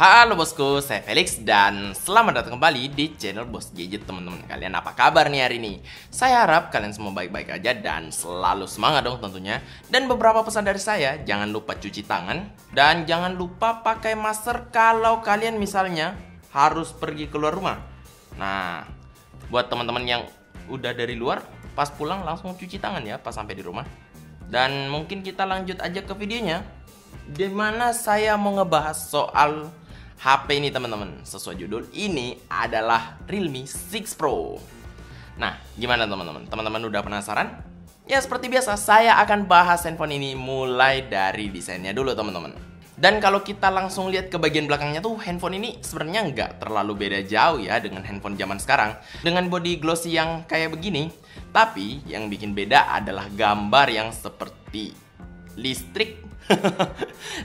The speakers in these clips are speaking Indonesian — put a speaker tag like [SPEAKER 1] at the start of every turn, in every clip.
[SPEAKER 1] Halo bosku, saya Felix dan selamat datang kembali di channel Bos Gadget teman-teman. Kalian apa kabar nih hari ini? Saya harap kalian semua baik-baik aja dan selalu semangat dong tentunya. Dan beberapa pesan dari saya, jangan lupa cuci tangan dan jangan lupa pakai masker kalau kalian misalnya harus pergi keluar rumah. Nah, buat teman-teman yang udah dari luar, pas pulang langsung cuci tangan ya pas sampai di rumah. Dan mungkin kita lanjut aja ke videonya, dimana saya mau ngebahas soal HP ini teman-teman. Sesuai judul, ini adalah Realme 6 Pro. Nah, gimana teman-teman? Teman-teman udah penasaran? Ya seperti biasa, saya akan bahas handphone ini mulai dari desainnya dulu teman-teman. Dan kalau kita langsung lihat ke bagian belakangnya tuh, handphone ini sebenarnya nggak terlalu beda jauh ya dengan handphone zaman sekarang, dengan body glossy yang kayak begini. Tapi yang bikin beda adalah gambar yang seperti listrik.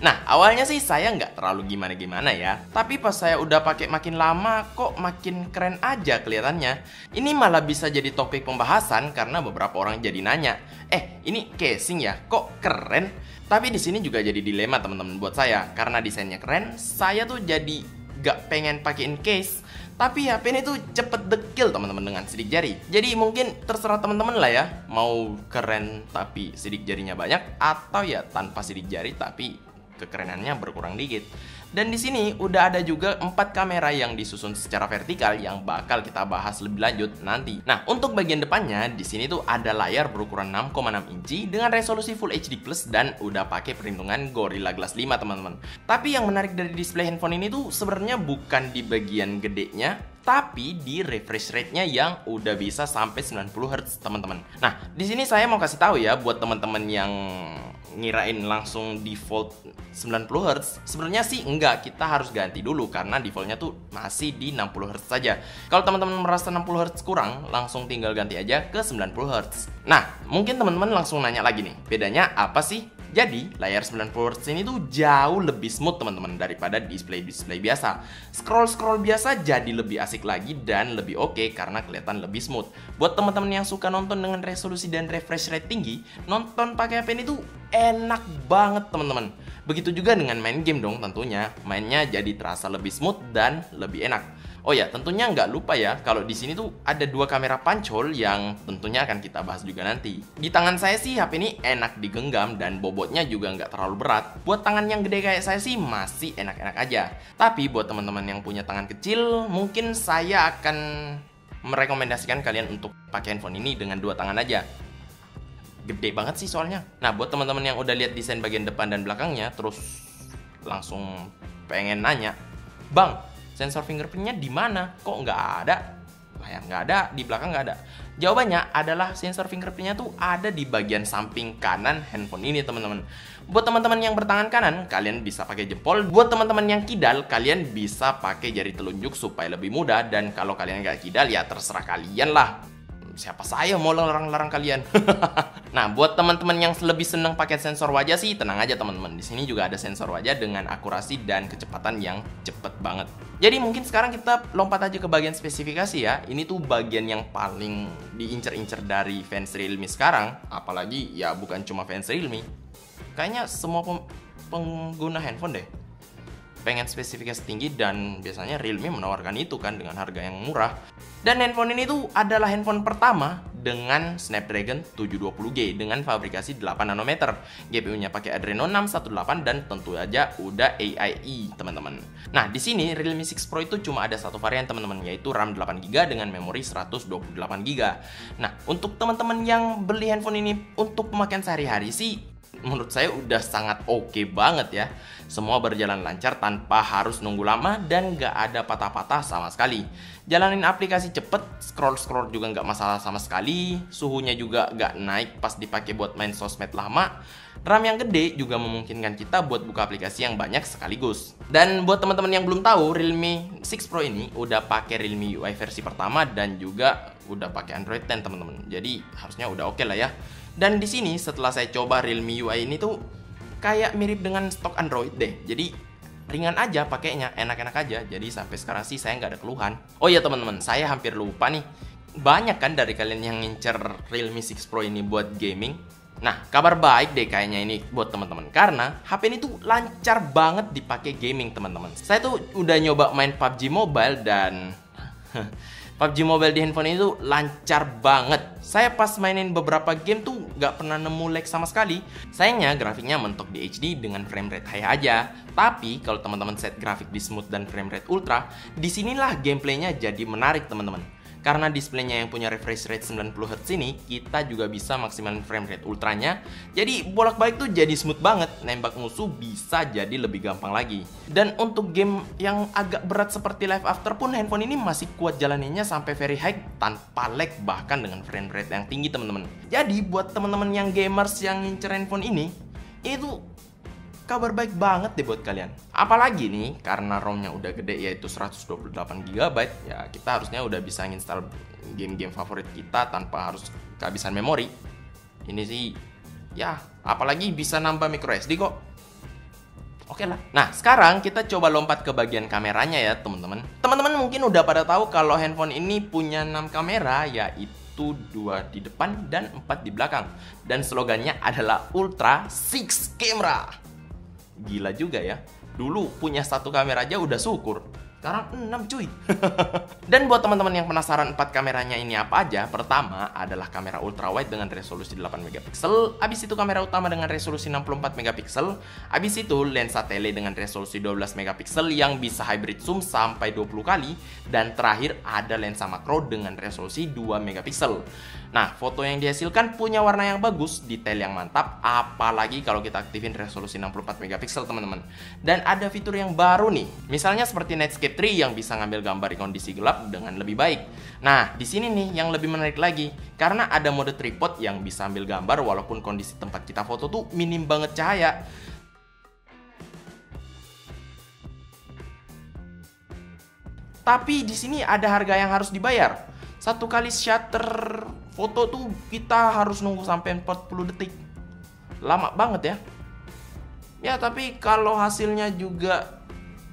[SPEAKER 1] Nah, awalnya sih saya nggak terlalu gimana-gimana ya. Tapi pas saya udah pakai makin lama, kok makin keren aja kelihatannya. Ini malah bisa jadi topik pembahasan karena beberapa orang jadi nanya, ini casing ya, kok keren? Tapi di sini juga jadi dilema teman-teman buat saya. Karena desainnya keren, saya tuh jadi gak pengen pakein case. Tapi HP ini tuh cepet dekil teman-teman dengan sidik jari. Jadi mungkin terserah teman-teman lah ya, mau keren tapi sidik jarinya banyak, atau ya tanpa sidik jari tapi kekerenannya berkurang dikit. Dan di sini udah ada juga 4 kamera yang disusun secara vertikal yang bakal kita bahas lebih lanjut nanti. Nah, untuk bagian depannya di sini tuh ada layar berukuran 6,6 inci dengan resolusi Full HD Plus dan udah pakai perlindungan Gorilla Glass 5 teman-teman. Tapi yang menarik dari display handphone ini tuh sebenarnya bukan di bagian gedenya, tapi di refresh rate-nya yang udah bisa sampai 90 Hz teman-teman. Nah, di sini saya mau kasih tahu ya buat teman-teman yang ngirain langsung default 90 Hz, sebenarnya sih enggak, kita harus ganti dulu karena defaultnya tuh masih di 60 Hz saja. Kalau teman-teman merasa 60 Hz kurang, langsung tinggal ganti aja ke 90 Hz. Nah, mungkin teman-teman langsung nanya lagi nih, bedanya apa sih? Jadi, layar 90 Hz ini tuh jauh lebih smooth teman-teman daripada display-display biasa. Scroll-scroll biasa jadi lebih asik lagi dan lebih oke karena kelihatan lebih smooth. Buat teman-teman yang suka nonton dengan resolusi dan refresh rate tinggi, nonton pakai HP ini tuh enak banget teman-teman. Begitu juga dengan main game dong tentunya. Mainnya jadi terasa lebih smooth dan lebih enak. Oh ya, tentunya nggak lupa ya, kalau di sini tuh ada 2 kamera punch hole yang tentunya akan kita bahas juga nanti. Di tangan saya sih HP ini enak digenggam dan bobotnya juga nggak terlalu berat. Buat tangan yang gede kayak saya sih masih enak-enak aja. Tapi buat teman-teman yang punya tangan kecil, mungkin saya akan merekomendasikan kalian untuk pakai handphone ini dengan 2 tangan aja. Gede banget sih soalnya. Nah, buat teman-teman yang udah lihat desain bagian depan dan belakangnya, terus langsung pengen nanya, "Bang, sensor fingerprintnya di mana? Kok nggak ada? Layar nggak ada, di belakang nggak ada." Jawabannya adalah sensor fingerprintnya tuh ada di bagian samping kanan handphone ini teman-teman. Buat teman-teman yang bertangan kanan, kalian bisa pakai jempol. Buat teman-teman yang kidal, kalian bisa pakai jari telunjuk supaya lebih mudah. Dan kalau kalian nggak kidal, ya terserah kalian lah. Siapa saya mau larang-larang kalian? Nah, buat teman-teman yang lebih seneng pakai sensor wajah sih, tenang aja teman-teman. Di sini juga ada sensor wajah dengan akurasi dan kecepatan yang cepet banget. Jadi mungkin sekarang kita lompat aja ke bagian spesifikasi ya. Ini tuh bagian yang paling diincer-incer dari fans Realme sekarang. Apalagi ya bukan cuma fans Realme. Kayaknya semua pengguna handphone deh pengen spesifikasi tinggi, dan biasanya Realme menawarkan itu kan dengan harga yang murah. Dan handphone ini tuh adalah handphone pertama dengan Snapdragon 720G dengan fabrikasi 8 nanometer. GPU-nya pakai Adreno 618 dan tentu aja udah AIE, teman-teman. Nah, di sini Realme 6 Pro itu cuma ada satu varian, teman-teman, yaitu RAM 8GB dengan memori 128GB. Nah, untuk teman-teman yang beli handphone ini untuk pemakaian sehari-hari sih menurut saya udah sangat oke banget ya. Semua berjalan lancar tanpa harus nunggu lama dan gak ada patah-patah sama sekali. Jalanin aplikasi cepet, scroll-scroll juga gak masalah sama sekali. Suhunya juga gak naik pas dipakai buat main sosmed lama. RAM yang gede juga memungkinkan kita buat buka aplikasi yang banyak sekaligus. Dan buat teman-teman yang belum tahu, Realme 6 Pro ini udah pakai Realme UI versi pertama dan juga udah pakai Android 10 teman-teman. Jadi harusnya udah oke lah ya. Dan di sini setelah saya coba Realme UI ini tuh kayak mirip dengan stok Android deh. Jadi ringan aja pakainya, enak-enak aja. Jadi sampai sekarang sih saya nggak ada keluhan. Oh iya teman-teman, saya hampir lupa nih. Banyak kan dari kalian yang ngincer Realme 6 Pro ini buat gaming. Nah, kabar baik deh kayaknya ini buat teman-teman karena HP ini tuh lancar banget dipakai gaming, teman-teman. Saya tuh udah nyoba main PUBG Mobile dan PUBG Mobile di handphone ini tuh lancar banget. Saya pas mainin beberapa game tuh nggak pernah nemu lag sama sekali. Sayangnya grafiknya mentok di HD dengan frame rate high aja. Tapi kalau teman-teman set grafik di smooth dan frame rate ultra, disinilah gameplaynya jadi menarik, teman-teman. Karena displaynya yang punya refresh rate 90Hz ini, kita juga bisa maksimalin frame rate ultranya. Jadi bolak-balik tuh jadi smooth banget, nembak musuh bisa jadi lebih gampang lagi. Dan untuk game yang agak berat seperti Life After pun handphone ini masih kuat jalaninnya sampai very high tanpa lag, bahkan dengan frame rate yang tinggi, teman-teman. Jadi buat teman-teman yang gamers yang ngincer handphone ini tuh kabar baik banget deh buat kalian. Apalagi nih, karena ROM-nya udah gede yaitu 128 GB, ya kita harusnya udah bisa nginstal game-game favorit kita tanpa harus kehabisan memori. Ini sih, ya apalagi bisa nambah micro SD kok. Oke lah. Nah, sekarang kita coba lompat ke bagian kameranya ya, teman-teman. Teman-teman mungkin udah pada tahu kalau handphone ini punya 6 kamera, yaitu 2 di depan dan 4 di belakang. Dan slogannya adalah Ultra 6 Camera. Gila juga ya. Dulu punya 1 kamera aja udah syukur. Sekarang 6 cuy. Dan buat teman-teman yang penasaran 4 kameranya ini apa aja, pertama adalah kamera ultra wide dengan resolusi 8 megapiksel, habis itu kamera utama dengan resolusi 64 megapiksel, habis itu lensa tele dengan resolusi 12 megapiksel yang bisa hybrid zoom sampai 20 kali, dan terakhir ada lensa makro dengan resolusi 2 megapiksel. Nah, foto yang dihasilkan punya warna yang bagus, detail yang mantap, apalagi kalau kita aktifin resolusi 64 megapiksel, teman-teman. Dan ada fitur yang baru nih, misalnya seperti Netscape 3 yang bisa ngambil gambar di kondisi gelap dengan lebih baik. Nah, di sini nih yang lebih menarik lagi, karena ada mode tripod yang bisa ambil gambar walaupun kondisi tempat kita foto tuh minim banget cahaya. Tapi di sini ada harga yang harus dibayar. 1 kali shutter foto tuh kita harus nunggu sampai 40 detik. Lama banget ya. Ya, tapi kalau hasilnya juga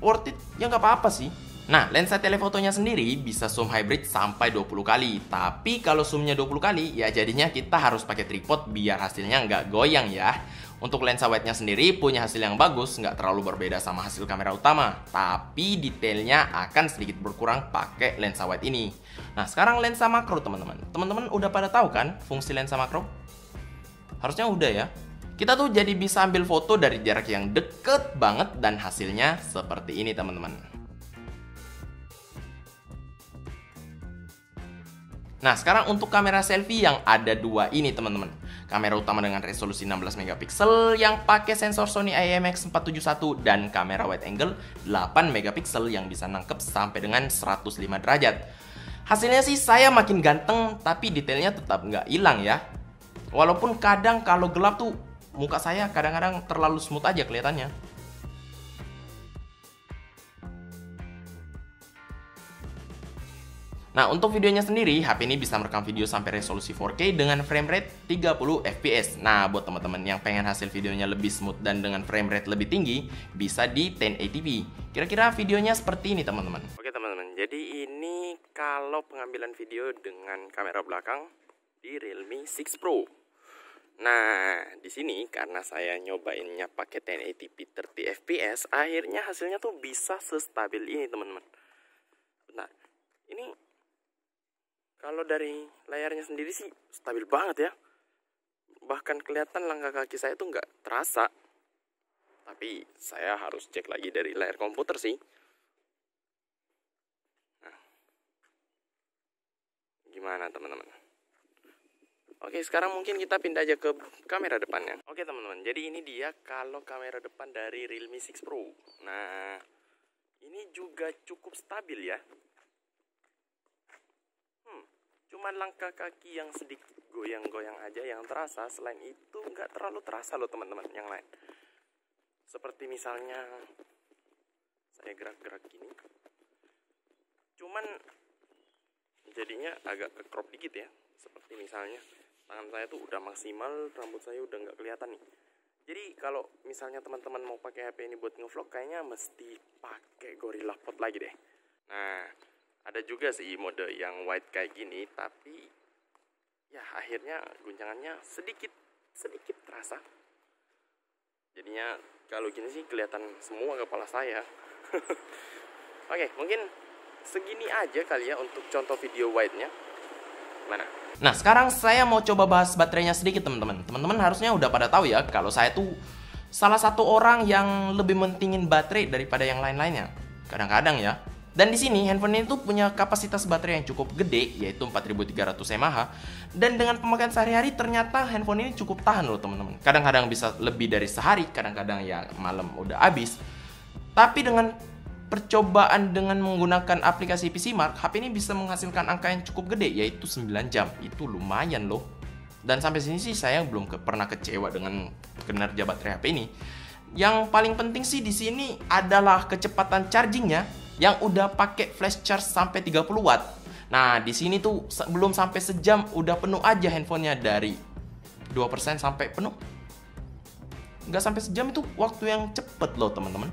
[SPEAKER 1] worth it, ya nggak apa-apa sih. Nah, lensa telefotonya sendiri bisa zoom hybrid sampai 20 kali. Tapi kalau zoomnya 20 kali, ya jadinya kita harus pakai tripod biar hasilnya nggak goyang ya. Untuk lensa wide-nya sendiri punya hasil yang bagus, nggak terlalu berbeda sama hasil kamera utama. Tapi detailnya akan sedikit berkurang pakai lensa wide ini. Nah, sekarang lensa makro, teman-teman. Teman-teman udah pada tahu kan fungsi lensa makro? Harusnya udah ya. Kita tuh jadi bisa ambil foto dari jarak yang deket banget dan hasilnya seperti ini, teman-teman. Nah, sekarang untuk kamera selfie yang ada 2 ini, teman-teman. Kamera utama dengan resolusi 16 megapiksel yang pakai sensor Sony IMX471 dan kamera wide angle 8 megapiksel yang bisa nangkep sampai dengan 105 derajat. Hasilnya sih saya makin ganteng, tapi detailnya tetap nggak hilang ya. Walaupun kadang kalau gelap tuh muka saya kadang-kadang terlalu smooth aja kelihatannya. Nah, untuk videonya sendiri, HP ini bisa merekam video sampai resolusi 4K dengan frame rate 30 fps. Nah, buat teman-teman yang pengen hasil videonya lebih smooth dan dengan frame rate lebih tinggi, bisa di 1080p. Kira-kira videonya seperti ini, teman-teman. Oke, teman-teman. Jadi ini kalau pengambilan video dengan kamera belakang di Realme 6 Pro. Nah, di sini karena saya nyobainnya pakai 1080p 30 fps, akhirnya hasilnya tuh bisa sestabil ini, teman-teman. Bentar. Ini kalau dari layarnya sendiri sih stabil banget ya. Bahkan kelihatan langkah kaki saya tuh nggak terasa. Tapi saya harus cek lagi dari layar komputer sih. Nah, gimana teman-teman? Oke, sekarang mungkin kita pindah aja ke kamera depannya. Oke teman-teman, jadi ini dia kalau kamera depan dari Realme 6 Pro. Nah, ini juga cukup stabil ya. Cuman langkah kaki yang sedikit goyang-goyang aja yang terasa. Selain itu nggak terlalu terasa loh teman-teman yang lain. Seperti misalnya saya gerak-gerak gini, cuman jadinya agak ke crop dikit ya. Seperti misalnya tangan saya tuh udah maksimal, rambut saya udah nggak kelihatan nih. Jadi kalau misalnya teman-teman mau pakai HP ini buat ngevlog, kayaknya mesti pakai Gorilla Pod lagi deh. Nah, ada juga sih mode yang wide kayak gini, tapi ya akhirnya guncangannya sedikit sedikit terasa. Jadinya kalau gini sih kelihatan semua kepala saya. Oke, mungkin segini aja kali ya untuk contoh video wide-nya. Mana? Nah, sekarang saya mau coba bahas baterainya sedikit, teman-teman. Teman-teman harusnya udah pada tahu ya kalau saya tuh salah satu orang yang lebih mentingin baterai daripada yang lain-lainnya. Kadang-kadang ya. Dan di sini handphone ini tuh punya kapasitas baterai yang cukup gede, yaitu 4300 mAh. Dan dengan pemakaian sehari-hari ternyata handphone ini cukup tahan loh, teman-teman. Kadang-kadang bisa lebih dari sehari, kadang-kadang ya malam udah habis. Tapi dengan percobaan dengan menggunakan aplikasi PCmark, HP ini bisa menghasilkan angka yang cukup gede, yaitu 9 jam. Itu lumayan loh. Dan sampai sini sih saya belum pernah kecewa dengan kinerja baterai HP ini. Yang paling penting sih di sini adalah kecepatan chargingnya yang udah pakai flash charge sampai 30 watt. Nah, di sini tuh belum sampai sejam udah penuh aja handphonenya, dari 2% sampai penuh. Nggak sampai sejam, itu waktu yang cepet loh, teman-teman.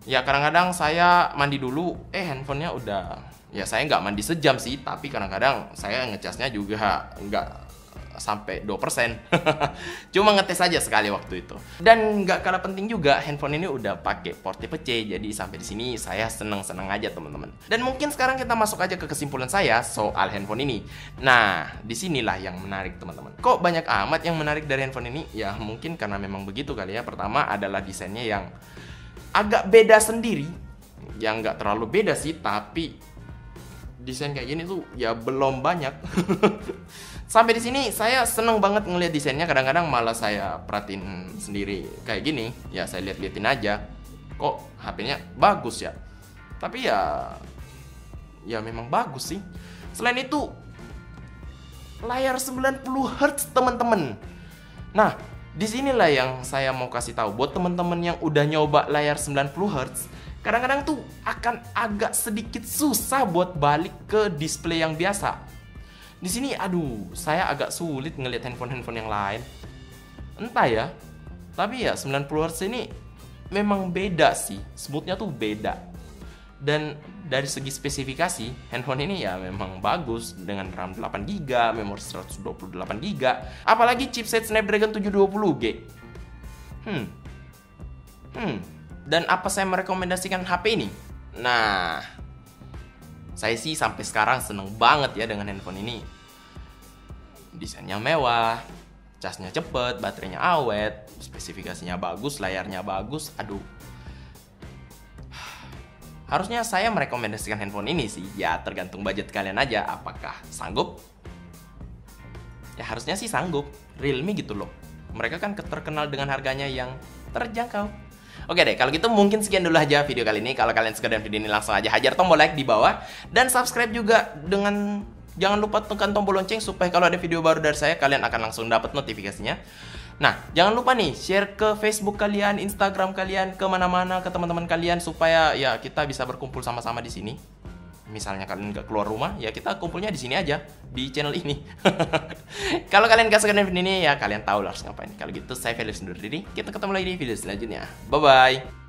[SPEAKER 1] Ya kadang-kadang saya mandi dulu, handphonenya udah, ya saya nggak mandi sejam sih, tapi kadang-kadang saya ngecasnya juga nggak sampai 2%. Cuma ngetes aja sekali waktu itu. Dan nggak kalah penting juga, handphone ini udah pakai port tipe C, jadi sampai di sini saya seneng-seneng aja, teman-teman. Dan mungkin sekarang kita masuk aja ke kesimpulan saya soal handphone ini. Nah, disinilah yang menarik, teman-teman. Kok banyak amat yang menarik dari handphone ini? Ya mungkin karena memang begitu kali ya. Pertama adalah desainnya yang agak beda sendiri. Yang nggak terlalu beda sih, tapi desain kayak gini tuh ya belum banyak. Sampai di sini saya seneng banget ngelihat desainnya. Kadang-kadang malah saya perhatiin sendiri kayak gini. Ya saya lihat-liatin aja. Kok HP-nya bagus ya? Tapi ya memang bagus sih. Selain itu layar 90 Hz, teman-teman. Nah, disinilah yang saya mau kasih tahu buat teman-teman yang udah nyoba layar 90 Hz. Kadang-kadang tuh akan agak sedikit susah buat balik ke display yang biasa. Di sini, aduh, saya agak sulit ngelihat handphone-handphone yang lain. Entah ya, tapi ya 90 Hz ini memang beda sih, smoothnya tuh beda. Dan dari segi spesifikasi, handphone ini ya memang bagus dengan RAM 8GB, memori 128GB, apalagi chipset Snapdragon 720G. Dan apa saya merekomendasikan HP ini? Nah, saya sih sampai sekarang seneng banget ya dengan handphone ini. Desainnya mewah, casnya cepet, baterainya awet, spesifikasinya bagus, layarnya bagus. Aduh, harusnya saya merekomendasikan handphone ini sih. Ya tergantung budget kalian aja, apakah sanggup? Ya harusnya sih sanggup. Realme gitu loh, mereka kan terkenal dengan harganya yang terjangkau. Oke deh, kalau gitu mungkin sekian dulu aja video kali ini. Kalau kalian suka dengan video ini, langsung aja hajar tombol like di bawah. Dan subscribe juga dengan, jangan lupa tekan tombol lonceng supaya kalau ada video baru dari saya, kalian akan langsung dapat notifikasinya. Nah, jangan lupa nih, share ke Facebook kalian, Instagram kalian, kemana-mana, ke teman-teman kalian, supaya ya kita bisa berkumpul sama-sama di sini. Misalnya kalian nggak keluar rumah, ya kita kumpulnya di sini aja, di channel ini. Kalau kalian gak suka dengan video ini, ya kalian tahu lah harus ngapain. Kalau gitu, saya Felix undur diri. Kita ketemu lagi di video selanjutnya. Bye-bye.